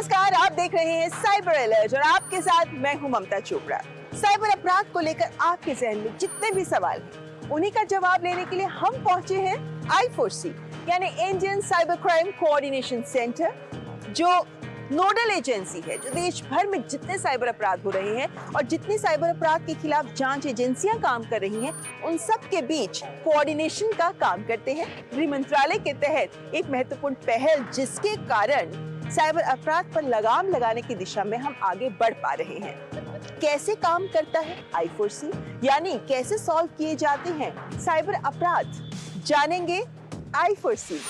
नमस्कार, आप देख रहे हैं साइबर अलर्ट और आपके साथ मैं हूं ममता चोपड़ा। साइबर अपराध को लेकर आपके जहन में जितने भी सवाल हैं, उन्हीं का जवाब लेने के लिए हम पहुंचे हैं I4C यानी Indian cyber crime coordination centre, जो नोडल एजेंसी है जो देश भर में जितने साइबर अपराध हो रहे हैं और जितनी साइबर अपराध के खिलाफ जांच एजेंसियां काम कर रही हैं, उन सब के बीच कोऑर्डिनेशन का काम करते हैं। गृह मंत्रालय के तहत एक महत्वपूर्ण पहल, जिसके कारण साइबर अपराध पर लगाम लगाने की दिशा में हम आगे बढ़ पा रहे हैं। कैसे काम करता है I4C, यानी कैसे सॉल्व किए जाते हैं साइबर अपराध, जानेंगे I4C।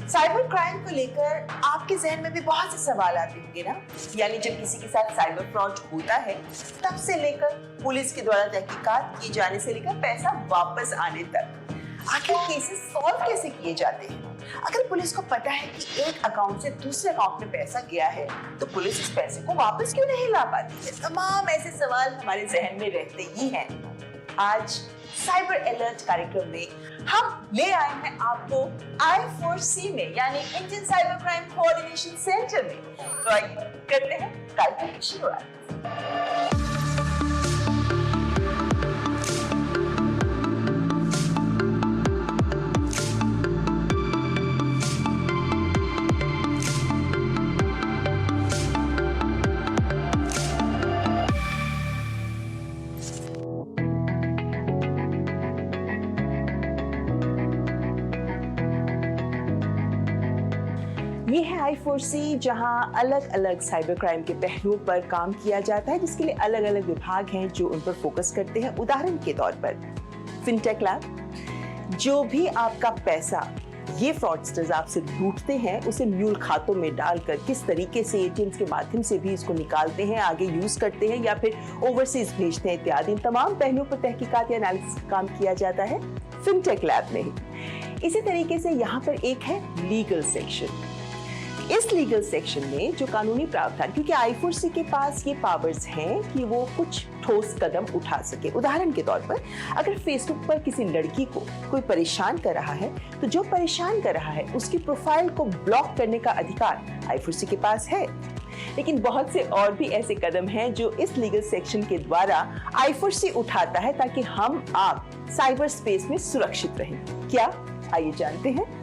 साइबर क्राइम को लेकर आपके जहन में भी बहुत से सवाल आते होंगे ना, यानी जब किसी के साथ साइबर फ्रॉड होता है तब से लेकर पुलिस के द्वारा तहकीकात किए जाने से लेकर पैसा वापस आने तक, आखिर केसेस सॉल्व कैसे किए जाते हैं। अगर पुलिस को पता है कि एक अकाउंट से दूसरे अकाउंट में पैसा गया है तो पुलिस इस पैसे को वापस क्यों नहीं ला पाती है। तमाम ऐसे सवाल हमारे जहन में रहते ही हैं। आज साइबर अलर्ट कार्यक्रम में हम ले आए हैं आपको I4C में, यानी Indian cyber crime coordination centre में। तो आइए करते हैं कार्यक्रम की शुरुआत। ये है I4C, जहां अलग अलग साइबर क्राइम के पहलुओं पर काम किया जाता है, जिसके लिए अलग अलग विभाग हैं जो उन पर फोकस करते हैं। उदाहरण के तौर पर फिनटेक लैब, जो भी आपका पैसा ये फ्रॉडस्टर्स आपसे लूटते हैं उसे म्यूल खातों में डालकर किस तरीके से एटीएम्स के माध्यम से भी इसको निकालते हैं, आगे यूज करते हैं या फिर ओवरसीज भेजते हैं इत्यादि, इन तमाम पहलुओं पर तहकीकात या एनालिसिस काम किया जाता है फिनटेक लैब में ही। इसी तरीके से यहाँ पर एक है लीगल सेक्शन। इस लीगल सेक्शन में जो कानूनी प्रावधान, क्योंकि I4C के पास ये पावर्स हैं कि वो कुछ ठोस कदम उठा सके। उदाहरण के तौर पर अगर फेसबुक पर किसी लड़की को कोई परेशान कर रहा है तो जो परेशान कर रहा है उसकी प्रोफाइल को ब्लॉक करने का अधिकार I4C के पास है। लेकिन बहुत से और भी ऐसे कदम हैं जो इस लीगल सेक्शन के द्वारा I4C उठाता है ताकि हम आप साइबर स्पेस में सुरक्षित रहें। क्या, आइए जानते हैं।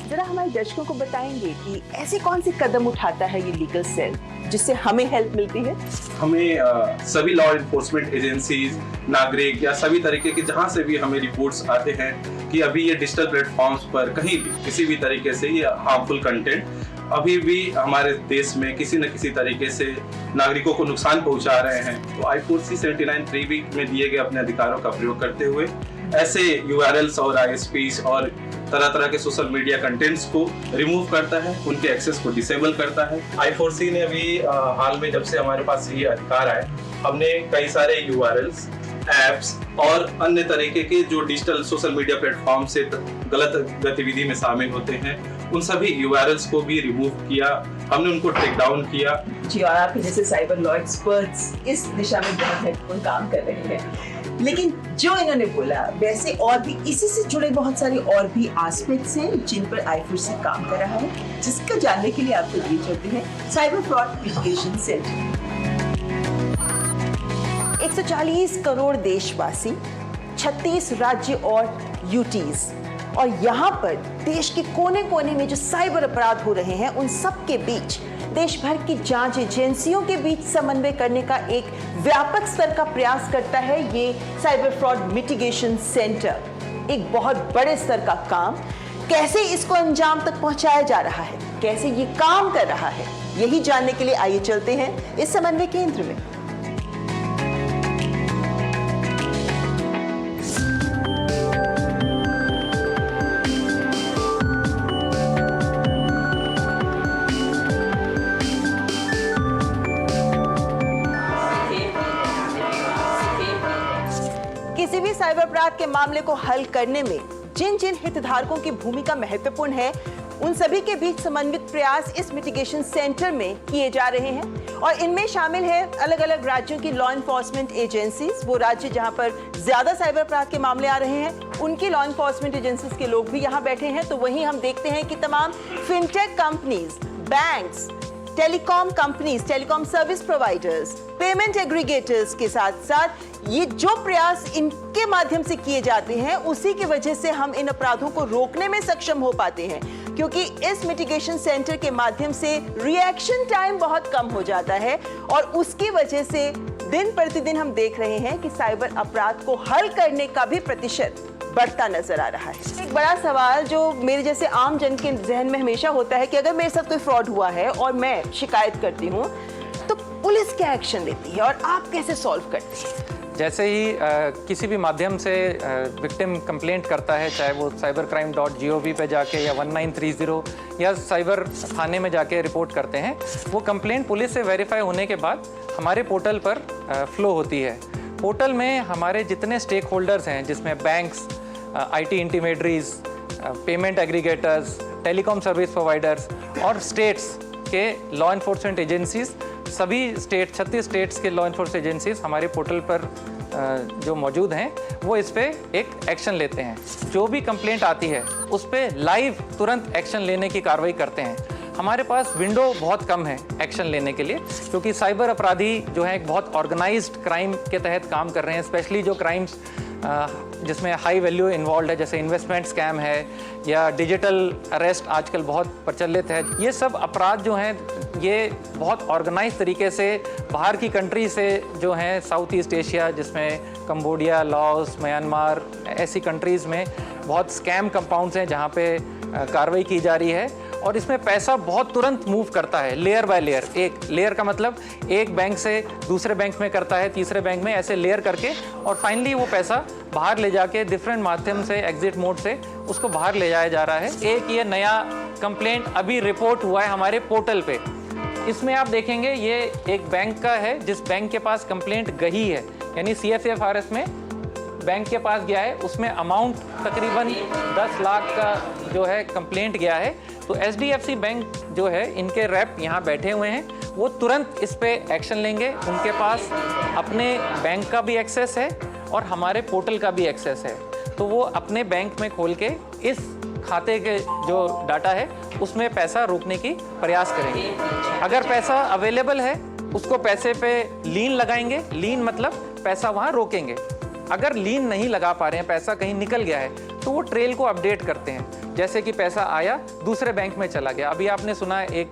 जरा हमारे दर्शकों को बताएंगे कि ऐसे कौन से कदम उठाता है ये लीगल सेल जिससे हमें हेल्प मिलती है। हमें सभी लॉ एनफोर्समेंट एजेंसीज, नागरिक या सभी तरीके के जहां से भी हमें रिपोर्ट्स आते हैं कि अभी ये डिजिटल प्लेटफॉर्म्स पर कहीं भी किसी भी तरीके से ये हार्मफुल कंटेंट अभी भी हमारे देश में किसी न किसी तरीके से नागरिकों को नुकसान पहुंचा रहे हैं, तो I4C 79(3) में दिए गए अपने अधिकारों का प्रयोग करते हुए ऐसे URLs और ISPs और तरह तरह के सोशल मीडिया कंटेंट्स को रिमूव करता है, उनके एक्सेस को डिसेबल करता है। I4C ने अभी हाल में जब से हमारे पास ये अधिकार आए, हमने कई सारे URLs, एप्स और अन्य तरीके के जो डिजिटल सोशल मीडिया प्लेटफॉर्म से गलत गतिविधि में शामिल होते हैं, उन सभी URLs को भी रिमूव किया, हमने उनको टेक डाउन किया। जी, और आपके जैसे साइबर लॉ एक्सपर्ट्स इस दिशा में बहुत महत्वपूर्ण काम कर रहे हैं। लेकिन जो इन्होंने बोला, वैसे और भी इसी से जुड़े बहुत सारे और भी एस्पेक्ट्स हैं जिन पर I4C काम कर रहा है, जिसका जानने के लिए आपको लिए चलते हैं cyber fraud mitigation centre. 140 crore देशवासी, 36 राज्य और यूटीज, और यहाँ पर देश के कोने कोने में जो साइबर अपराध हो रहे हैं उन सब के बीच देश भर की जांच एजेंसियों के बीच समन्वय करने का एक व्यापक स्तर का प्रयास करता है ये साइबर फ्रॉड मिटिगेशन सेंटर। एक बहुत बड़े स्तर का काम, कैसे इसको अंजाम तक पहुंचाया जा रहा है, कैसे ये काम कर रहा है, यही जानने के लिए आइए चलते हैं इस समन्वय केंद्र में। किसी भी साइबर अपराध के मामले को हल करने में जिन जिन हितधारकों की भूमिका महत्वपूर्ण है उन सभी के बीच समन्वित प्रयास इस मिटिगेशन सेंटर में किए जा रहे हैं और इनमें शामिल है अलग अलग राज्यों की लॉ एनफोर्समेंट एजेंसीज, वो राज्य जहां पर ज्यादा साइबर अपराध के मामले आ रहे हैं उनकी लॉ एनफोर्समेंट एजेंसीज के लोग भी यहां बैठे हैं। तो वहीं हम देखते हैं कि तमाम fintech companies, banks, telecom companies, telecom service providers, payment aggregators के साथ साथ ये जो प्रयास इनके माध्यम से किए जाते हैं उसी की वजह से हम इन अपराधों को रोकने में सक्षम हो पाते हैं, क्योंकि इस मिटिगेशन सेंटर के माध्यम से रिएक्शन टाइम बहुत कम हो जाता है और उसकी वजह से दिन प्रतिदिन हम देख रहे हैं कि साइबर अपराध को हल करने का भी प्रतिशत बढ़ता नजर आ रहा है। एक बड़ा सवाल जो मेरे जैसे आम जन के जहन में हमेशा होता है कि अगर मेरे साथ कोई फ्रॉड हुआ है और मैं शिकायत करती हूँ तो पुलिस क्या एक्शन लेती है और आप कैसे सॉल्व करते हैं? जैसे ही किसी भी माध्यम से विक्टिम कंप्लेंट करता है, चाहे वो cybercrime.gov पे जाके या 1930 या साइबर थाने में जाके रिपोर्ट करते हैं, वो कंप्लेंट पुलिस से वेरीफाई होने के बाद हमारे पोर्टल पर फ्लो होती है। पोर्टल में हमारे जितने स्टेक होल्डर्स हैं, जिसमें banks, IT intermediaries, payment aggregators, telecom service providers और स्टेट्स के लॉ एनफोर्समेंट एजेंसीज, सभी 36 स्टेट्स के लॉ एनफोर्समेंट एजेंसीज हमारे पोर्टल पर जो मौजूद हैं वो इस पे एक एक्शन लेते हैं। जो भी कंप्लेंट आती है उस पे लाइव तुरंत एक्शन लेने की कार्रवाई करते हैं। हमारे पास विंडो बहुत कम है एक्शन लेने के लिए, क्योंकि साइबर अपराधी जो है एक बहुत ऑर्गेनाइज्ड क्राइम के तहत काम कर रहे हैं, स्पेशली जो क्राइम्स जिसमें हाई वैल्यू इन्वॉल्व है, जैसे इन्वेस्टमेंट स्कैम है या डिजिटल अरेस्ट आजकल बहुत प्रचलित है। ये सब अपराध जो हैं ये बहुत ऑर्गेनाइज तरीके से बाहर की कंट्री से जो हैं, साउथ ईस्ट एशिया जिसमें कंबोडिया, लाओस, म्यांमार, ऐसी कंट्रीज़ में बहुत स्कैम कंपाउंड्स हैं जहाँ पे कार्रवाई की जा रही है और इसमें पैसा बहुत तुरंत मूव करता है, लेयर बाय लेयर। एक लेयर का मतलब एक बैंक से दूसरे बैंक में करता है, तीसरे बैंक में, ऐसे लेयर करके और फाइनली वो पैसा बाहर ले जाके डिफरेंट माध्यम से, एग्जिट मोड से उसको बाहर ले जाया जा रहा है। एक ये नया कंप्लेंट अभी रिपोर्ट हुआ है हमारे पोर्टल पे। इसमें आप देखेंगे ये एक बैंक का है जिस बैंक के पास कंप्लेंट गई है, यानी CFFRS में बैंक के पास गया है, उसमें अमाउंट तकरीबन 10 लाख का जो है कंप्लेंट गया है। तो HDFC बैंक जो है, इनके रैप यहाँ बैठे हुए हैं, वो तुरंत इस पे एक्शन लेंगे। उनके पास अपने बैंक का भी एक्सेस है और हमारे पोर्टल का भी एक्सेस है, तो वो अपने बैंक में खोल के इस खाते के जो डाटा है उसमें पैसा रोकने की प्रयास करेंगे। अगर पैसा अवेलेबल है उसको पैसे पे लीन लगाएंगे, लीन मतलब पैसा वहाँ रोकेंगे। अगर लीन नहीं लगा पा रहे हैं, पैसा कहीं निकल गया है, तो वो ट्रेल को अपडेट करते हैं, जैसे कि पैसा आया दूसरे बैंक में चला गया। अभी आपने सुना एक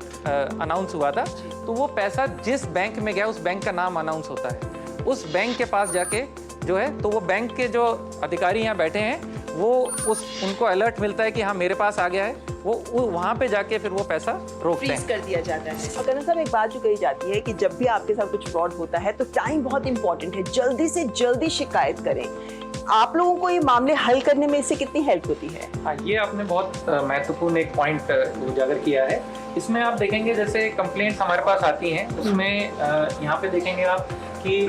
अनाउंस हुआ था, तो वो पैसा जिस बैंक में गया उस बैंक का नाम अनाउंस होता है। उस बैंक के पास जाके जो है, तो वो बैंक के जो अधिकारी यहाँ बैठे हैं वो उनको अलर्ट मिलता है कि हाँ मेरे पास आ गया है, वो वहाँ पे जाके फिर वो पैसा रोकते हैं, फ्रीज कर दिया जाता है। और करण साहब, एक बात जो कही जाती है कि जब भी आपके साथ कुछ फ्रॉड होता है तो टाइम बहुत इंपॉर्टेंट है, जल्दी से जल्दी शिकायत करें। आप लोगों को ये मामले हल करने में इससे कितनी हेल्प होती है? हाँ, ये आपने बहुत महत्वपूर्ण एक पॉइंट उजागर किया है। इसमें आप देखेंगे जैसे कंप्लेंट्स हमारे पास आती हैं, उसमें यहाँ पे देखेंगे आप कि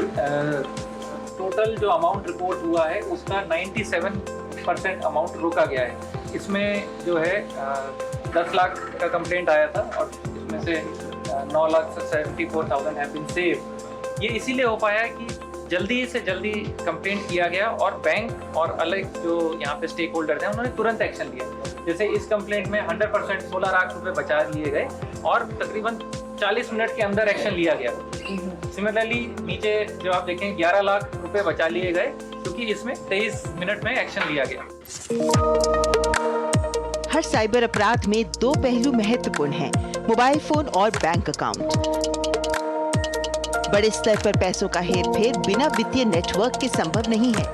टोटल जो अमाउंट रिपोर्ट हुआ है उसका 97% अमाउंट रोका गया है। इसमें जो है 10 लाख का कंप्लेंट आया था और इसमें से 9,74,000 हैव बीन सेव्ड। ये इसीलिए हो पाया है कि जल्दी से जल्दी कंप्लेंट किया गया और बैंक और अलग जो यहाँ पे स्टेक होल्डर हैं उन्होंने तुरंत एक्शन लिया। जैसे इस कंप्लेंट में 100% 16 लाख रुपए बचा लिए गए और तकरीबन 40 मिनट के अंदर एक्शन लिया गया। सिमिलरली नीचे जो आप देखें 11 लाख रुपए बचा लिए गए, क्योंकि इसमें 23 मिनट में एक्शन लिया गया। हर साइबर अपराध में दो पहलू महत्वपूर्ण हैं, मोबाइल फोन और बैंक अकाउंट। बड़े स्तर पर पैसों का हेरफेर बिना वित्तीय नेटवर्क के संभव नहीं है।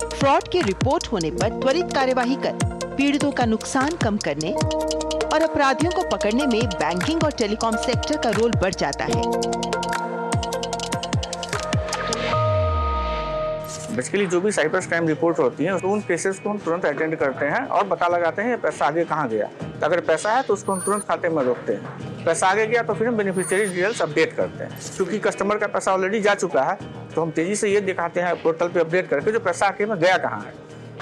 फ्रॉड की रिपोर्ट होने पर त्वरित कार्यवाही कर पीड़ितों का नुकसान कम करने और अपराधियों को पकड़ने में बैंकिंग और टेलीकॉम सेक्टर का रोल बढ़ जाता है। बेसिकली जो भी साइबर क्राइम रिपोर्ट होती है तो उन केसेस को हम तुरंत अटेंड करते हैं और पता लगाते हैं ये पैसा आगे कहाँ गया। तो अगर पैसा है तो उसको हम तुरंत खाते में रोकते हैं। पैसा आगे गया तो फिर हम बेनिफिशियरी डिटेल्स अपडेट करते हैं। क्योंकि कस्टमर का पैसा ऑलरेडी जा चुका है तो हम तेजी से ये दिखाते हैं पोर्टल पे अपडेट करके जो पैसा आके में गया कहाँ है।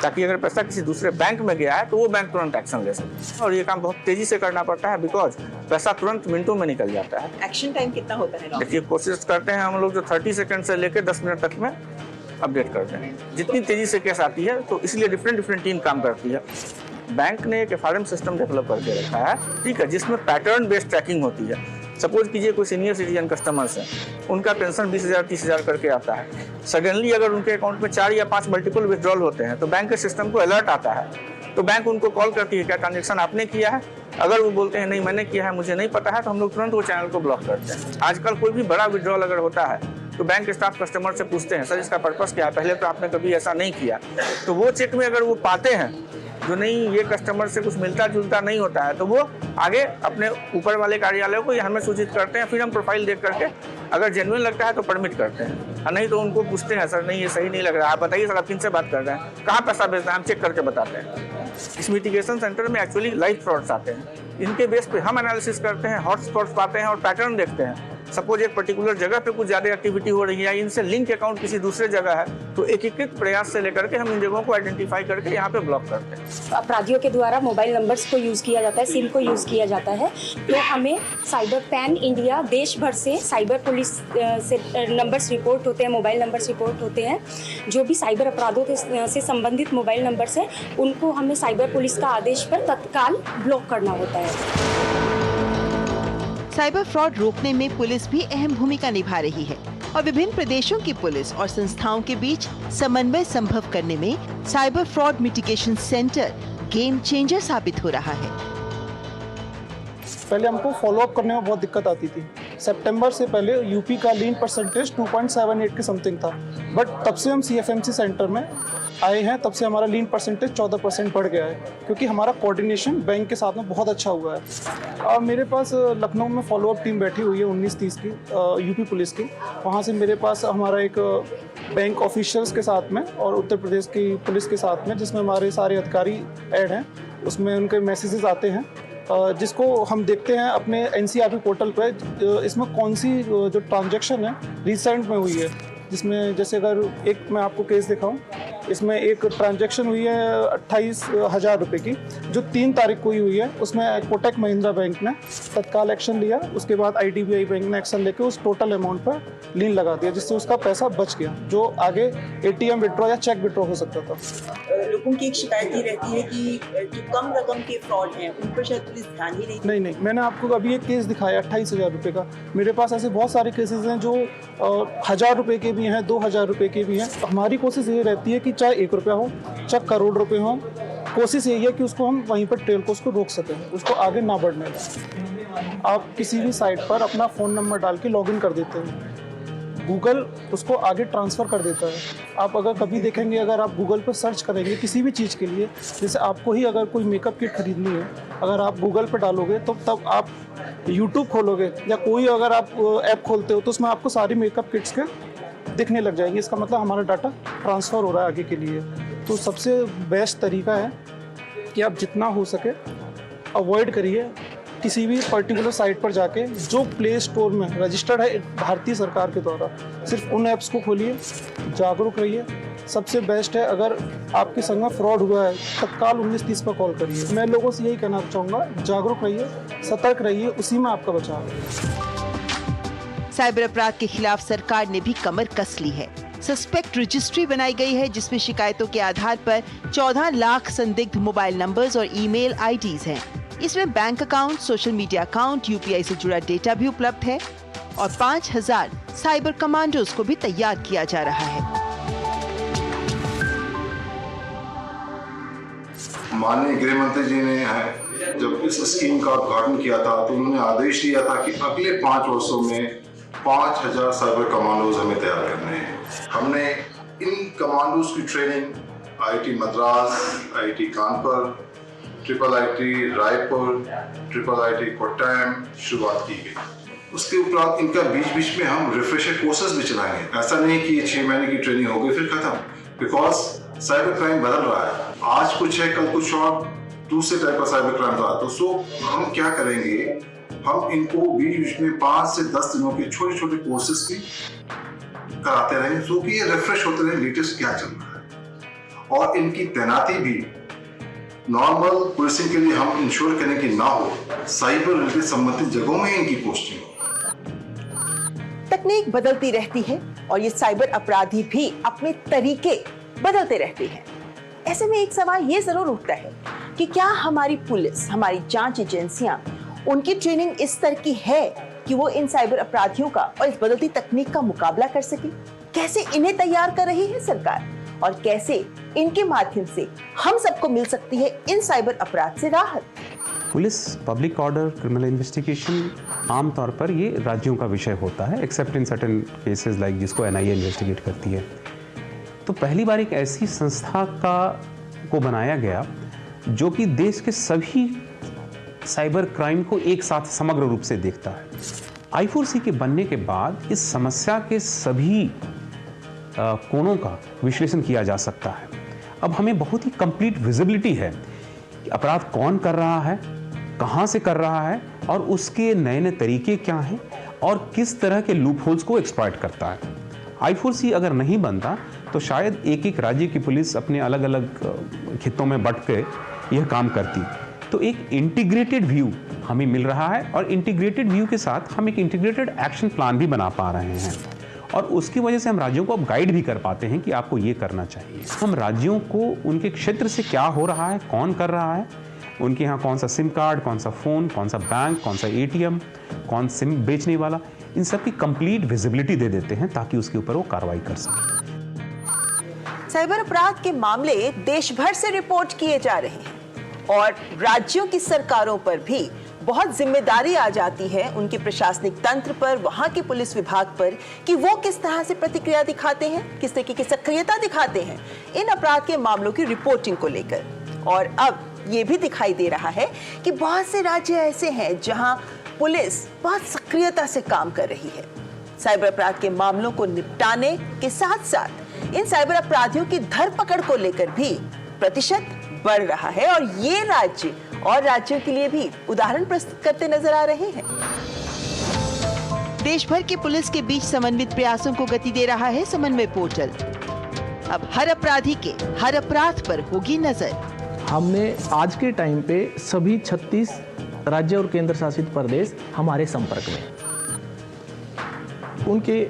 ताकि अगर पैसा किसी दूसरे बैंक में गया है तो वो बैंक तुरंत एक्शन ले सके। और ये काम बहुत तेजी से करना पड़ता है बिकॉज पैसा तुरंत मिनटों में निकल जाता है। एक्शन टाइम कितना होता है? देखिए, कोशिश करते हैं हम लोग जो 30 सेकंड से लेकर 10 मिनट तक में अपडेट करते हैं। जितनी तेजी से केस आती है तो इसलिए डिफरेंट टीम काम करती है। बैंक ने एक FRM सिस्टम डेवलप करके रखा है, ठीक है, जिसमें पैटर्न बेस्ड ट्रैकिंग होती है। सपोज कीजिए कोई सीनियर सिटीजन कस्टमर्स हैं, उनका पेंशन 20,000 30,000 करके आता है। सडनली अगर उनके अकाउंट में 4 या 5 मल्टीपल विड्रॉल होते हैं तो बैंक के सिस्टम को अलर्ट आता है, तो बैंक उनको कॉल करती है, क्या ट्रांजेक्शन आपने किया है? अगर वो बोलते हैं नहीं मैंने किया है, मुझे नहीं पता है, तो हम लोग तुरंत वो चैनल को ब्लॉक करते हैं। आजकल कोई भी बड़ा विड्रॉल अगर होता है तो बैंक स्टाफ कस्टमर से पूछते हैं, सर इसका पर्पस क्या है, पहले तो आपने कभी ऐसा नहीं किया। तो वो चेक में अगर वो पाते हैं जो नहीं ये कस्टमर से कुछ मिलता जुलता नहीं होता है तो वो आगे अपने ऊपर वाले कार्यालय को हमें सूचित करते हैं। फिर हम प्रोफाइल देख करके अगर जेन्युइन लगता है तो परमिट करते हैं, और नहीं तो उनको पूछते हैं, सर नहीं ये सही नहीं लग रहा है, आप बताइए सर आप किन से बात कर रहे हैं, कहाँ पैसा भेजना है, हम चेक करके बताते हैं। इस मिटिगेशन सेंटर में एक्चुअली लाइव फ्रॉड्स आते हैं, इनके बेस पे हम एनालिसिस करते हैं, हॉटस्पॉट्स पाते हैं और पैटर्न देखते हैं। सपोज एक पर्टिकुलर जगह पे कुछ ज़्यादा एक्टिविटी हो रही है या इनसे लिंक अकाउंट किसी दूसरे जगह है, तो एकीकृत प्रयास से लेकर के हम इन जगहों को आइडेंटिफाई करके यहाँ पे ब्लॉक करते हैं। अपराधियों के द्वारा मोबाइल नंबर्स को यूज़ किया जाता है, सिम को यूज़ किया जाता है, तो हमें साइबर पैन इंडिया देश भर से साइबर पुलिस से नंबर्स रिपोर्ट होते हैं, मोबाइल नंबर्स रिपोर्ट होते हैं। जो भी साइबर अपराधों से संबंधित मोबाइल नंबर्स हैं उनको हमें साइबर पुलिस का आदेश पर तत्काल ब्लॉक करना होता है। साइबर फ्रॉड रोकने में पुलिस भी अहम भूमिका निभा रही है और विभिन्न प्रदेशों की पुलिस और संस्थाओं के बीच समन्वय संभव करने में cyber fraud mitigation centre game changer साबित हो रहा है। पहले हमको फॉलोअप करने में बहुत दिक्कत आती थी। सितंबर से पहले यूपी का लीन परसेंटेज 2.78 के समथिंग था, बट तब से हम CFMC सेंटर में आए हैं, तब से हमारा लीन परसेंटेज 14% बढ़ गया है, क्योंकि हमारा कोऑर्डिनेशन बैंक के साथ में बहुत अच्छा हुआ है। और मेरे पास लखनऊ में फॉलोअप टीम बैठी हुई है 19-30 की, यूपी पुलिस की। वहाँ से मेरे पास हमारा एक बैंक ऑफिशियल्स के साथ में और उत्तर प्रदेश की पुलिस के साथ में, जिसमें हमारे सारे अधिकारी ऐड हैं, उसमें उनके मैसेजेस आते हैं जिसको हम देखते हैं अपने NCRP पोर्टल पर। इसमें कौन सी जो ट्रांजैक्शन है रिसेंट में हुई है, जिसमें जैसे अगर एक मैं आपको केस दिखाऊं, इसमें एक ट्रांजैक्शन हुई है 28,000 रुपये की, जो 3 तारीख को ही हुई है। उसमें कोटक महिंद्रा बैंक ने तत्काल एक्शन लिया, उसके बाद IDBI बैंक ने एक्शन लेकर उस टोटल अमाउंट पर लीन लगा दिया, जिससे उसका पैसा बच गया, जो आगे ATM विड्रॉ या चेक विड्रॉ हो सकता था। लोगों की एक शिकायत ये रहती है कि जो कम रकम के फ्रॉड हैं उन पर शायद पुलिस ध्यान ही नहीं। मैंने आपको अभी एक केस दिखाया 28,000 रुपये का। मेरे पास ऐसे बहुत सारे केसेस हैं जो 1,000 रुपये के भी हैं, 2,000 रुपये के भी हैं। हमारी कोशिश ये रहती है कि चाहे 1 रुपया हो, चाहे करोड़ रुपए हो, कोशिश यही है कि उसको हम वहीं पर ट्रेल को उसको रोक सकें, उसको आगे ना बढ़ने दें। आप किसी भी साइट पर अपना फ़ोन नंबर डाल के लॉगिन कर देते हैं, गूगल उसको आगे ट्रांसफ़र कर देता है। आप अगर कभी देखेंगे, अगर आप गूगल पर सर्च करेंगे किसी भी चीज़ के लिए, जैसे आपको ही अगर कोई मेकअप किट खरीदनी है, अगर आप गूगल पर डालोगे तो तब आप यूट्यूब खोलोगे या कोई अगर आप ऐप खोलते हो तो उसमें आपको सारी मेकअप किट्स के दिखने लग जाएंगे। इसका मतलब हमारा डाटा ट्रांसफ़र हो रहा है आगे के लिए। तो सबसे बेस्ट तरीका है कि आप जितना हो सके अवॉइड करिए किसी भी पर्टिकुलर साइट पर जाके जो प्ले स्टोर में रजिस्टर्ड है भारतीय सरकार के द्वारा। सिर्फ उन ऐप्स को खोलिए, जागरूक रहिए। सबसे बेस्ट है, अगर आपके संग में फ्रॉड हुआ है तत्काल 1930 पर कॉल करिए। मैं लोगों से यही कहना चाहूँगा, जागरूक रहिए, सतर्क रहिए, उसी में आपका बचाव है। साइबर अपराध के खिलाफ सरकार ने भी कमर कस ली है। सस्पेक्ट रजिस्ट्री बनाई गई है जिसमें शिकायतों के आधार पर 14 लाख संदिग्ध मोबाइल नंबर्स और ईमेल आईडीज हैं। इसमें bank account, social media account, UPI से जुड़ा डेटा भी उपलब्ध है और 5,000 साइबर कमांडोज को भी तैयार किया जा रहा है। माननीय गृह मंत्री जी ने जब इस स्कीम का उद्घाटन किया था तो उन्होंने आदेश दिया था कि अगले 5 वर्षों में 5,000 साइबर कमांडोज हमें तैयार करने हैं। हमने इन कमांडोज की training IIT Madras, IIT Kanpur, IIT Raipur, IIT Kottayam शुरुआत की गई। उसके उपरांत इनका बीच में हम रिफ्रेशर कोर्सेज भी चलाएंगे। ऐसा नहीं कि 6 महीने की ट्रेनिंग हो गई फिर खत्म, बिकॉज साइबर क्राइम बदल रहा है। आज कुछ है, कल कुछ और दूसरे टाइप का साइबर क्राइम था। तो हम क्या करेंगे, हम इनको बीच में 5 से 10 दिनों के छोटे छोटे कोर्सेज भी कराते रहेंगे, सो कि ये रिफ्रेश होते रहे लेटेस्ट क्या चल रहा है। और इनकी तैनाती भी नॉर्मल पुलिसिंग के लिए हम इंश्योर करें कि ना हो, साइबर रिलेटेड संबंधित जगहों में इनकी पोस्टिंग हो। तकनीक बदलती रहती है और ये साइबर अपराधी भी अपने तरीके बदलते रहते हैं। ऐसे में एक सवाल ये जरूर उठता है कि क्या हमारी पुलिस, हमारी जांच एजेंसियां, उनकी ट्रेनिंग इस तरह की है कि वो इन साइबर अपराधियों का और इस बदलती तकनीक का मुकाबला कर सके? कैसे इन्हें तैयार कर रही है सरकार और कैसे इनके माध्यम से हम सबको मिल सकती है इन साइबर अपराध से राहत? Police public order, criminal investigation आमतौर पर ये राज्यों का विषय होता है, accept in certain cases like जिसको एनआईए इन्वेस्टिगेट करती है। तो पहली बार एक ऐसी संस्था को बनाया गया जो कि देश के सभी साइबर क्राइम को एक साथ समग्र रूप से देखता है। I4C के बनने के बाद इस समस्या के सभी कोणों का विश्लेषण किया जा सकता है। अब हमें बहुत ही कंप्लीट विजिबिलिटी है कि अपराध कौन कर रहा है, कहां से कर रहा है और उसके नए नए तरीके क्या हैं और किस तरह के लूप होल्स को एक्सप्लॉइट करता है। I4C अगर नहीं बनता तो शायद एक एक राज्य की पुलिस अपने अलग अलग खित्तों में बंट के यह काम करती। तो एक इंटीग्रेटेड व्यू हमें मिल रहा है और इंटीग्रेटेड व्यू के साथ हम एक इंटीग्रेटेड एक्शन प्लान भी बना पा रहे हैं और उसकी वजह से हम राज्यों को अब गाइड भी कर पाते हैं कि आपको ये करना चाहिए। हम राज्यों को उनके क्षेत्र से क्या हो रहा है, कौन कर रहा है, उनके यहाँ कौन सा सिम कार्ड, कौन सा फ़ोन, कौन सा बैंक, कौन सा ATM, कौन सिम बेचने वाला, इन सब की कंप्लीट विजिबिलिटी दे देते हैं ताकि उसके ऊपर वो कार्रवाई कर सकें। साइबर अपराध के मामले देश भर से रिपोर्ट किए जा रहे हैं और राज्यों की सरकारों पर भी बहुत जिम्मेदारी आ जाती है उनके प्रशासनिक तंत्र पर, वहां के पुलिस विभाग पर कि वो किस तरह से प्रतिक्रिया दिखाते हैं, किस तरीके की सक्रियता दिखाते हैं इन अपराध के मामलों की रिपोर्टिंग को लेकर। और अब ये भी दिखाई दे रहा है कि बहुत से राज्य ऐसे हैं जहां पुलिस बहुत सक्रियता से काम कर रही है। साइबर अपराध के मामलों को निपटाने के साथ साथ इन साइबर अपराधियों की धरपकड़ को लेकर भी प्रतिशत बढ़ रहा है और ये राज्य और राज्यों के लिए भी उदाहरण प्रस्तुत करते नजर आ रहे हैं। देश भर के पुलिस के बीच समन्वित प्रयासों को गति दे रहा है समन्वय पोर्टल। अब हर अपराधी के हर अपराध पर होगी नजर। हमने आज के टाइम पे सभी 36 राज्य और केंद्र शासित प्रदेश हमारे संपर्क में, उनके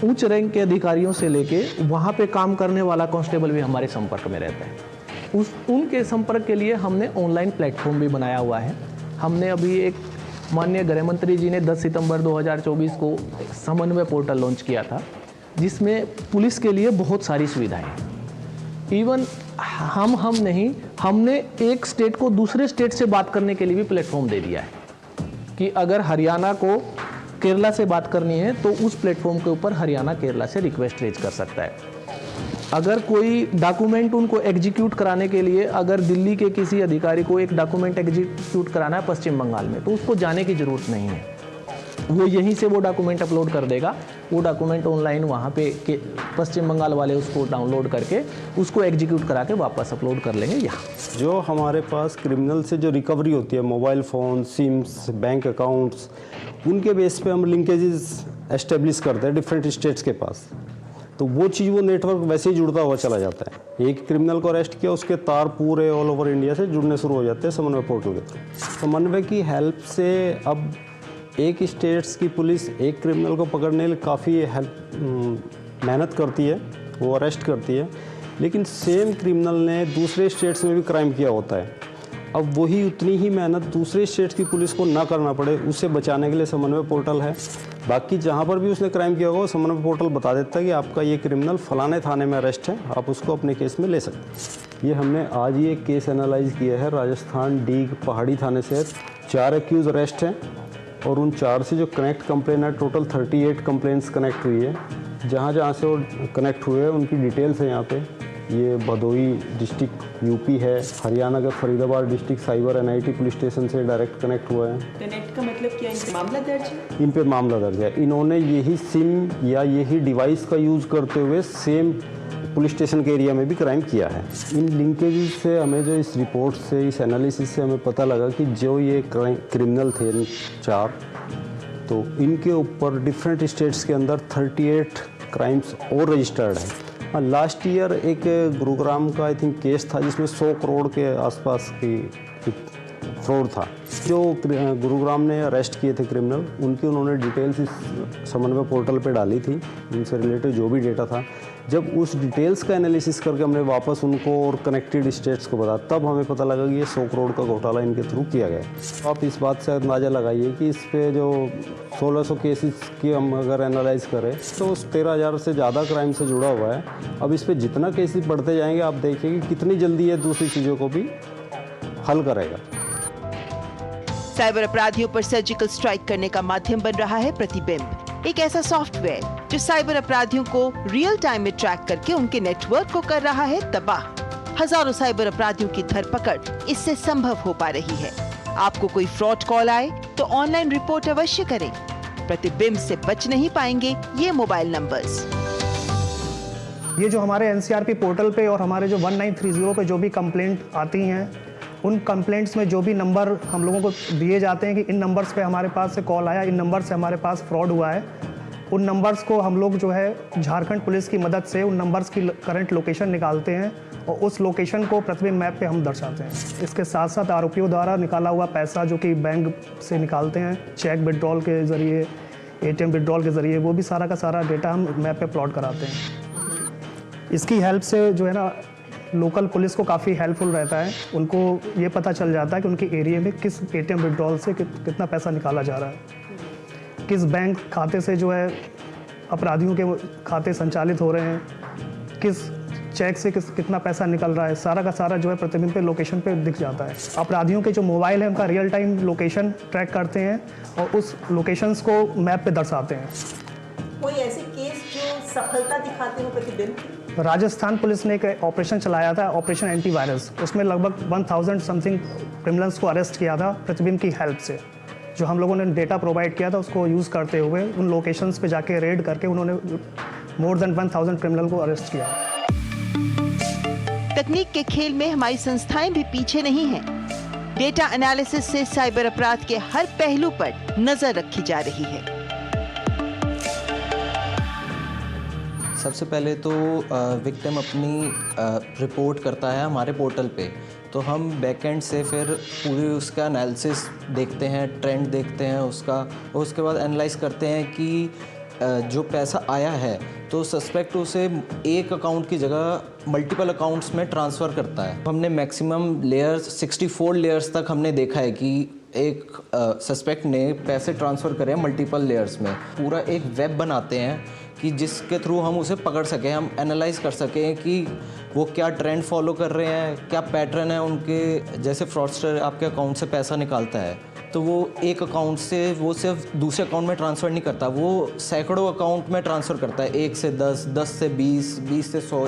उच्च रैंक के अधिकारियों से लेके वहाँ पे काम करने वाला कांस्टेबल भी हमारे संपर्क में रहता है। उनके संपर्क के लिए हमने ऑनलाइन प्लेटफॉर्म भी बनाया हुआ है। हमने अभी एक माननीय गृह मंत्री जी ने 10 सितंबर 2024 को समन्वय पोर्टल लॉन्च किया था, जिसमें पुलिस के लिए बहुत सारी सुविधाएं हैं। इवन हम नहीं, हमने एक स्टेट को दूसरे स्टेट से बात करने के लिए भी प्लेटफॉर्म दे दिया है कि अगर हरियाणा को केरला से बात करनी है तो उस प्लेटफॉर्म के ऊपर हरियाणा केरला से रिक्वेस्ट रेज कर सकता है। अगर कोई डॉक्यूमेंट उनको एग्जीक्यूट कराने के लिए, अगर दिल्ली के किसी अधिकारी को एक डॉक्यूमेंट एग्जीक्यूट कराना है पश्चिम बंगाल में, तो उसको जाने की ज़रूरत नहीं है, वो यहीं से वो डॉक्यूमेंट अपलोड कर देगा। वो डॉक्यूमेंट ऑनलाइन वहाँ पे पश्चिम बंगाल वाले उसको डाउनलोड करके उसको एग्जीक्यूट करा के वापस अपलोड कर लेंगे यहाँ। जो हमारे पास क्रिमिनल से जो रिकवरी होती है, mobile phone, sims, bank accounts, उनके बेस पे हम लिंकेजेस एस्टेब्लिश करते हैं डिफरेंट स्टेट्स के पास। तो वो चीज़, वो नेटवर्क वैसे ही जुड़ता हुआ चला जाता है। एक क्रिमिनल को अरेस्ट किया, उसके तार पूरे ऑल ओवर इंडिया से जुड़ने शुरू हो जाते हैं समन्वय पोर्टल के थ्रू। समन्वय की हेल्प से अब एक स्टेट्स की पुलिस एक क्रिमिनल को पकड़ने के लिए काफ़ी मेहनत करती है, वो अरेस्ट करती है, लेकिन सेम क्रिमिनल ने दूसरे स्टेट्स में भी क्राइम किया होता है। अब वही उतनी ही मेहनत दूसरे स्टेट्स की पुलिस को ना करना पड़े, उससे बचाने के लिए समन्वय पोर्टल है। बाकी जहाँ पर भी उसने क्राइम किया होगा, समन्वय पोर्टल बता देता है कि आपका ये क्रिमिनल फलाने थाने में अरेस्ट है, आप उसको अपने केस में ले सकते हैं। ये हमने आज ही एक केस एनालाइज किया है, राजस्थान डीग पहाड़ी थाने से 4 एक्यूज अरेस्ट हैं और उन 4 से जो कनेक्ट कंप्लेन है, टोटल 38 कंप्लेंट्स कनेक्ट हुई है। जहाँ जहाँ से वो कनेक्ट हुए हैं उनकी डिटेल्स है यहाँ पे। ये भदोई डिस्ट्रिक्ट यूपी है, हरियाणा का Faridabad district cyber NIT police station से डायरेक्ट कनेक्ट हुआ है। कनेक्ट का मतलब क्या, इन पे मामला दर्ज है? इन पे मामला दर्ज है। इन्होंने यही सिम या यही डिवाइस का यूज़ करते हुए सेम पुलिस स्टेशन के एरिया में भी क्राइम किया है। इन लिंकेजेस से हमें, जो इस रिपोर्ट से, इस एनालिसिस से हमें पता लगा कि जो ये क्रिमिनल थे 4, तो इनके ऊपर डिफरेंट स्टेट्स के अंदर 38 क्राइम्स और रजिस्टर्ड है हाँ, लास्ट ईयर एक गुरुग्राम का आई थिंक केस था जिसमें 100 करोड़ के आसपास की फ्रॉड था। जो गुरुग्राम ने अरेस्ट किए थे क्रिमिनल, उनकी उन्होंने डिटेल्स इस समन्वय पोर्टल पे डाली थी, उनसे रिलेटेड जो भी डेटा था। जब उस डिटेल्स का एनालिसिस करके हमने वापस उनको और कनेक्टेड स्टेट्स को बताया, तब हमें पता लगा कि ये 100 करोड़ का घोटाला इनके थ्रू किया गया। तो आप इस बात से अंदाज़ा लगाइए कि इस पे जो 1600 केसेस की हम अगर एनालाइज करें तो 13,000 से ज़्यादा क्राइम से जुड़ा हुआ है। अब इस पे जितना केसेस बढ़ते जाएंगे, आप देखिए कि कितनी जल्दी ये दूसरी चीज़ों को भी हल करेगा। साइबर अपराधियों पर सर्जिकल स्ट्राइक करने का माध्यम बन रहा है प्रतिबिंब, एक ऐसा सॉफ्टवेयर जो साइबर अपराधियों को रियल टाइम में ट्रैक करके उनके नेटवर्क को कर रहा है तबाह। हजारों साइबर अपराधियों की धरपकड़ इससे संभव हो पा रही है। आपको कोई फ्रॉड कॉल आए तो ऑनलाइन रिपोर्ट अवश्य करें। प्रतिबिंब से बच नहीं पाएंगे ये मोबाइल नंबर्स। ये जो हमारे एनसीआरपी पोर्टल पे और हमारे जो 1930 पे जो भी कंप्लेंट आती हैं, उन कंप्लेंट्स में जो भी नंबर हम लोगों को दिए जाते हैं कि इन नंबर्स पे हमारे पास से कॉल आया, इन नंबर से हमारे पास फ्रॉड हुआ है, उन नंबर्स को हम लोग जो है झारखंड पुलिस की मदद से उन नंबर्स की करंट लोकेशन निकालते हैं और उस लोकेशन को प्रतिबिंब मैप पे हम दर्शाते हैं। इसके साथ साथ आरोपियों द्वारा निकाला हुआ पैसा जो कि बैंक से निकालते हैं, चेक विड्रॉल के ज़रिए, ATM विड्रॉल के ज़रिए, वो भी सारा का सारा डेटा हम मैप पे प्लॉट कराते हैं। इसकी हेल्प से जो है ना लोकल पुलिस को काफ़ी हेल्पफुल रहता है। उनको ये पता चल जाता है कि उनके एरिया में किस ATM विड्रॉल से कितना पैसा निकाला जा रहा है, किस बैंक खाते से जो है अपराधियों के खाते संचालित हो रहे हैं, किस चेक से कितना पैसा निकल रहा है, सारा का सारा जो है प्रतिबिंब पे लोकेशन पे दिख जाता है। अपराधियों के जो मोबाइल है उनका रियल टाइम लोकेशन ट्रैक करते हैं और उस लोकेशंस को मैप पे दर्शाते हैं। कोई ऐसे केस जो सफलता दिखाते हो प्रतिबिंब? राजस्थान पुलिस ने एक ऑपरेशन चलाया था, ऑपरेशन एंटीवायरस। उसमें लगभग 1000 समथिंग क्रिमिनल्स को अरेस्ट किया था प्रतिबिंब की हेल्प से। जो हम लोगों ने डेटा प्रोवाइड किया था उसको यूज़ करते हुए उन लोकेशंस पे जाके रेड करके उन्होंने मोर देन 1000 क्रिमिनल को अरेस्ट किया। तकनीक के खेल में हमारी संस्थाएं भी पीछे नहीं हैं। डेटा एनालिसिस से साइबर अपराध के हर पहलू पर नजर रखी जा रही है। सबसे पहले तो विक्टिम अपनी रिपोर्ट करता है हमारे पोर्टल पे, तो हम बैकएंड से फिर पूरी उसका एनालिसिस देखते हैं, ट्रेंड देखते हैं उसका, और उसके बाद एनालाइज करते हैं कि जो पैसा आया है तो सस्पेक्ट उसे एक अकाउंट की जगह मल्टीपल अकाउंट्स में ट्रांसफ़र करता है। हमने मैक्सिमम लेयर्स 64 लेयर्स तक हमने देखा है कि एक सस्पेक्ट ने पैसे ट्रांसफ़र करे मल्टीपल लेयर्स में। पूरा एक वेब बनाते हैं कि जिसके थ्रू हम उसे पकड़ सकें, हम एनालाइज कर सकें कि वो क्या ट्रेंड फॉलो कर रहे हैं, क्या पैटर्न है उनके। जैसे फ्रॉडस्टर आपके अकाउंट से पैसा निकालता है तो वो एक अकाउंट से वो सिर्फ दूसरे अकाउंट में ट्रांसफ़र नहीं करता, वो सैकड़ों अकाउंट में ट्रांसफ़र करता है, 1 से 10, 10 से 20, 20 से 100।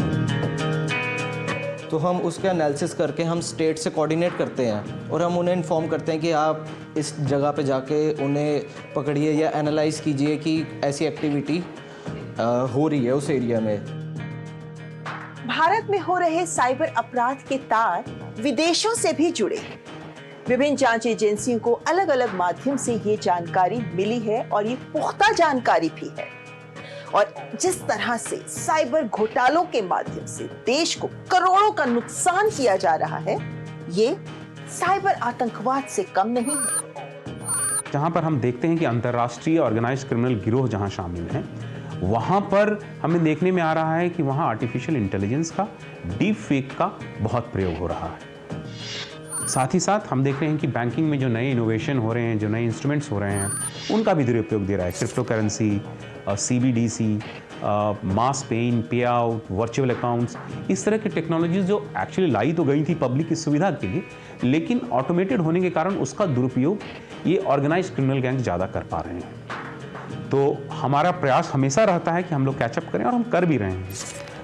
तो हम उसका एनालिसिस करके हम स्टेट से कोऑर्डिनेट करते हैं और हम उन्हें इन्फॉर्म करते हैं कि आप इस जगह पे जाके उन्हें पकड़िए या एनालाइज कीजिए कि ऐसी एक्टिविटी हो रही है उस एरिया में। भारत में हो रहे साइबर अपराध के तार विदेशों से भी जुड़े हैं। विभिन्न जांच एजेंसियों को अलग अलग माध्यम से ये जानकारी मिली है और ये पुख्ता जानकारी भी है। और जिस तरह से साइबर घोटालों के माध्यम से देश को करोड़ों का नुकसान किया जा रहा है, ये साइबर आतंकवाद से कम नहीं है। जहां पर हम देखते हैं कि अंतर्राष्ट्रीय ऑर्गेनाइज्ड क्रिमिनल गिरोह जहां शामिल हैं, वहाँ पर हमें देखने में आ रहा है कि वहाँ आर्टिफिशियल इंटेलिजेंस का, डीप फेक का बहुत प्रयोग हो रहा है। साथ ही साथ हम देख रहे हैं कि बैंकिंग में जो नए इनोवेशन हो रहे हैं, जो नए इंस्ट्रूमेंट्स हो रहे हैं, उनका भी दुरुपयोग दे रहा है। क्रिप्टो करेंसी, CBDC, मास पेइन, पे आउट, वर्चुअल अकाउंट्स, इस तरह की टेक्नोलॉजीज जो एक्चुअली लाई तो गई थी पब्लिक की सुविधा के लिए, लेकिन ऑटोमेटेड होने के कारण उसका दुरुपयोग ये ऑर्गेनाइज्ड क्रिमिनल गैंग ज़्यादा कर पा रहे हैं। तो हमारा प्रयास हमेशा रहता है कि हम लोग कैचअप करें और हम कर भी रहे हैं।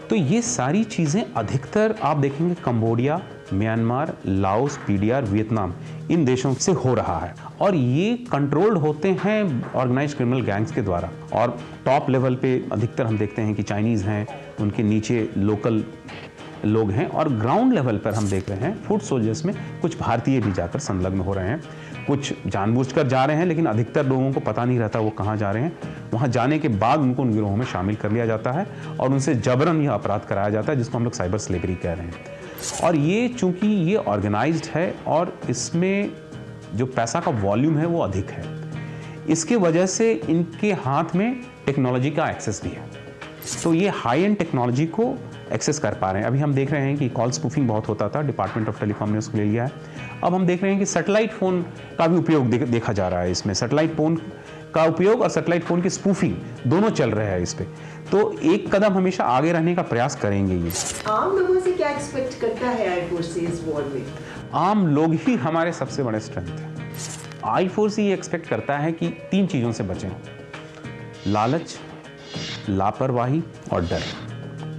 तो ये सारी चीज़ें अधिकतर आप देखेंगे Cambodia, Myanmar, Laos, PDR, Vietnam, इन देशों से हो रहा है और ये कंट्रोल्ड होते हैं ऑर्गेनाइज्ड क्रिमिनल गैंग्स के द्वारा। और टॉप लेवल पे अधिकतर हम देखते हैं कि चाइनीज़ हैं, उनके नीचे लोकल लोग हैं और ग्राउंड लेवल पर हम देख रहे हैं फुट सोल्जर्स में कुछ भारतीय भी जाकर संलग्न हो रहे हैं। कुछ जानबूझकर जा रहे हैं, लेकिन अधिकतर लोगों को पता नहीं रहता वो कहाँ जा रहे हैं। वहाँ जाने के बाद उनको उन गिरोहों में शामिल कर लिया जाता है और उनसे जबरन यह अपराध कराया जाता है, जिसको हम लोग साइबर स्लेवरी कह रहे हैं। और ये चूंकि ये ऑर्गेनाइज्ड है और इसमें जो पैसा का वॉल्यूम है वो अधिक है, इसके वजह से इनके हाथ में टेक्नोलॉजी का एक्सेस भी है, तो ये हाई एंड टेक्नोलॉजी को एक्सेस कर पा रहे हैं। अभी हम देख रहे हैं कि कॉल स्पूफिंग बहुत होता था, डिपार्टमेंट ऑफ टेलीकॉम ने उसको ले लिया है। अब हम देख रहे हैं कि सैटेलाइट फ़ोन का भी उपयोग देखा जा रहा है इसमें। सैटेलाइट फ़ोन का उपयोग और सैटेलाइट फ़ोन की स्पूफिंग दोनों चल रहे हैं इस पे। तो एक कदम हमेशा आगे रहने का प्रयास करेंगे ये। आम लोगों से क्या एक्सपेक्ट करता है आई फोर्स इस वॉर में? आम लोग ही हमारे सबसे बड़े स्ट्रेंथ है। आई फोर्स ये एक्सपेक्ट करता है कि 3 चीज़ों से बचें: लालच, लापरवाही और डर।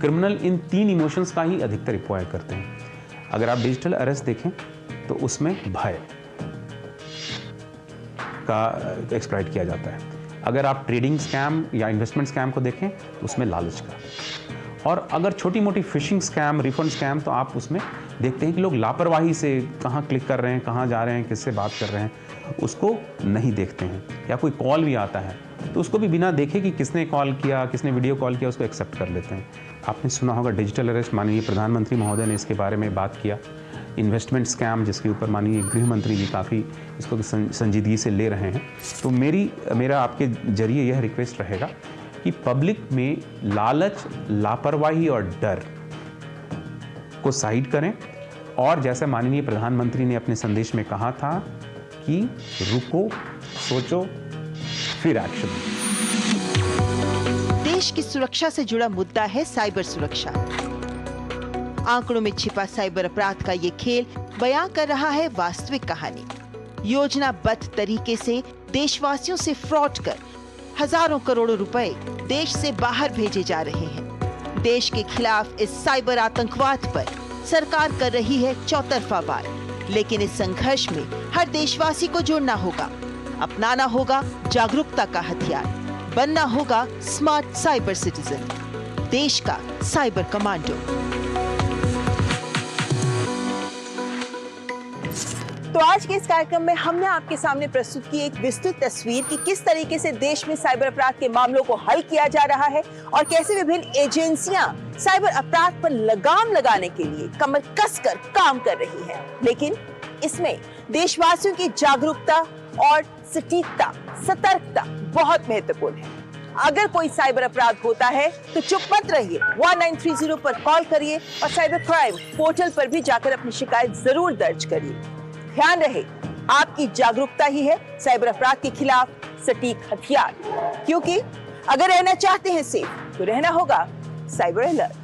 क्रिमिनल इन 3 इमोशंस का ही अधिकतर रिक्वायर करते हैं। अगर आप डिजिटल अरेस्ट देखें तो उसमें भय का एक्सप्लॉइट किया जाता है। अगर आप ट्रेडिंग स्कैम या इन्वेस्टमेंट स्कैम को देखें तो उसमें लालच का। और अगर छोटी मोटी फिशिंग स्कैम, रिफंड स्कैम, तो आप उसमें देखते हैं कि लोग लापरवाही से कहाँ क्लिक कर रहे हैं, कहाँ जा रहे हैं, किससे बात कर रहे हैं, उसको नहीं देखते हैं। या कोई कॉल भी आता है तो उसको भी बिना देखे कि किसने कॉल किया, किसने वीडियो कॉल किया, उसको एक्सेप्ट कर लेते हैं। आपने सुना होगा डिजिटल अरेस्ट, माननीय प्रधानमंत्री महोदय ने इसके बारे में बात किया। इन्वेस्टमेंट स्कैम, जिसके ऊपर माननीय गृह मंत्री जी काफ़ी इसको संजीदगी से ले रहे हैं। तो मेरा आपके जरिए यह रिक्वेस्ट रहेगा कि पब्लिक में लालच, लापरवाही और डर को साइड करें, और जैसे माननीय प्रधानमंत्री ने अपने संदेश में कहा था कि रुको, सोचो, फिर एक्शन। देश की सुरक्षा से जुड़ा मुद्दा है साइबर सुरक्षा। आंकड़ों में छिपा साइबर अपराध का ये खेल बयां कर रहा है वास्तविक कहानी। योजनाबद्ध तरीके से देशवासियों से फ्रॉड कर हजारों करोड़ों रुपए देश से बाहर भेजे जा रहे हैं। देश के खिलाफ इस साइबर आतंकवाद पर सरकार कर रही है चौतरफा वार, लेकिन इस संघर्ष में हर देशवासी को जुड़ना होगा, अपनाना होगा जागरूकता का हथियार, बनना होगा स्मार्ट साइबर सिटीजन, देश का साइबर कमांडो। तो आज के इस कार्यक्रम में हमने आपके सामने प्रस्तुत की एक विस्तृत तस्वीर कि किस तरीके से देश में साइबर अपराध के मामलों को हल किया जा रहा है और कैसे विभिन्न एजेंसियां साइबर अपराध पर लगाम लगाने के लिए कमर कसकर काम कर रही हैं। लेकिन इसमें देशवासियों की जागरूकता और सटीकता, सतर्कता बहुत महत्वपूर्ण है। अगर कोई साइबर अपराध होता है तो चुप मत रहिए, 1930 पर कॉल करिए और साइबर क्राइम पोर्टल पर भी जाकर अपनी शिकायत जरूर दर्ज करिए। ध्यान रहे, आपकी जागरूकता ही है साइबर अपराध के खिलाफ सटीक हथियार, क्योंकि अगर रहना चाहते हैं सेफ तो रहना होगा साइबर अलर्ट।